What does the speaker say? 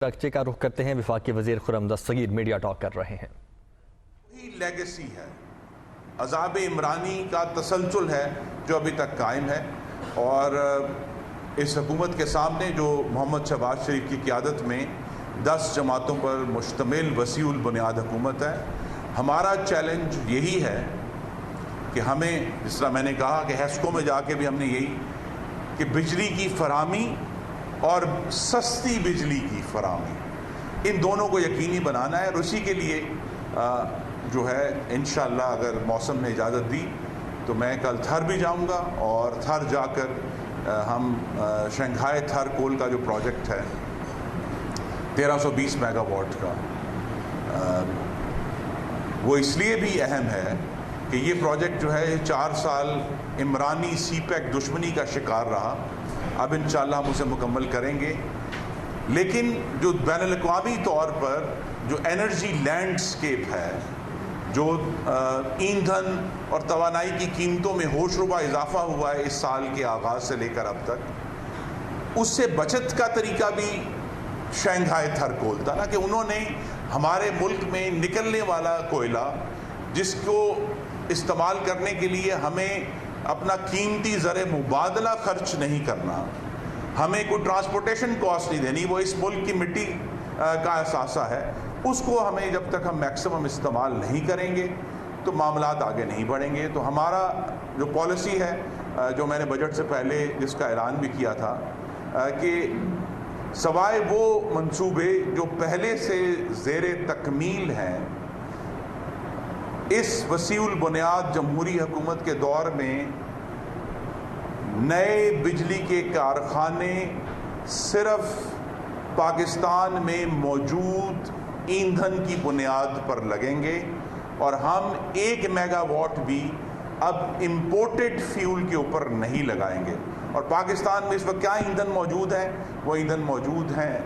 رقچے کا رخ کرتے ہیں۔ وفاقی وزیر خرم دستگیر میڈیا ٹاک کر رہے ہیں۔ وہی لیگیسی ہے، عذاب عمرانی کا تسلسل ہے جو ابھی تک قائم ہے، اور اس حکومت کے سامنے جو محمد شہباز شریف کی قیادت میں 10 جماعتوں پر مشتمل وسیع البنیاد حکومت ہے۔ ہمارا چیلنج یہی ہے کہ ہمیں، جس طرح میں نے کہا کہ ہیسکو میں جا کے بھی ہم نے یہی کہ بجلی کی فراہمی اور سستی بجلی کی فراہمی، ان دونوں کو یقینی بنانا ہے، اور اسی کے لیے جو ہے انشاءاللہ اگر موسم نے اجازت دی تو میں کل تھر بھی جاؤں گا، اور تھر جا کر ہم شنگھائی تھر کول کا جو پروجیکٹ ہے 1320 میگا واٹ کا، وہ اس لیے بھی اہم ہے کہ یہ پروجیکٹ جو ہے 4 سال عمرانی سی پیک دشمنی کا شکار رہا۔ اب انشاءاللہ ہم اسے مکمل کریں گے، لیکن جو بین الاقوامی طور پر جو انرجی لینڈسکیپ ہے، جو ایندھن اور توانائی کی قیمتوں میں ہوش ربا اضافہ ہوا ہے اس سال کے آغاز سے لے کر اب تک، اس سے بچت کا طریقہ بھی شنگھائی تھر کول تھا نا، کہ انہوں نے ہمارے ملک میں نکلنے والا کوئلہ جس کو استعمال کرنے کے لیے ہمیں اپنا قیمتی زر مبادلہ خرچ نہیں کرنا، ہمیں کوئی ٹرانسپورٹیشن کاسٹ نہیں دینی، وہ اس ملک کی مٹی کا اثاثہ ہے، اس کو ہمیں جب تک ہم میکسیمم استعمال نہیں کریں گے تو معاملات آگے نہیں بڑھیں گے۔ تو ہمارا جو پالیسی ہے، جو میں نے بجٹ سے پہلے جس کا اعلان بھی کیا تھا، کہ سوائے وہ منصوبے جو پہلے سے زیر تکمیل ہیں، اس وسیع البنیاد جمہوری حکومت کے دور میں نئے بجلی کے کارخانے صرف پاکستان میں موجود ایندھن کی بنیاد پر لگیں گے، اور ہم 1 میگا واٹ بھی اب امپورٹڈ فیول کے اوپر نہیں لگائیں گے۔ اور پاکستان میں اس وقت کیا ایندھن موجود ہیں؟ وہ ایندھن موجود ہیں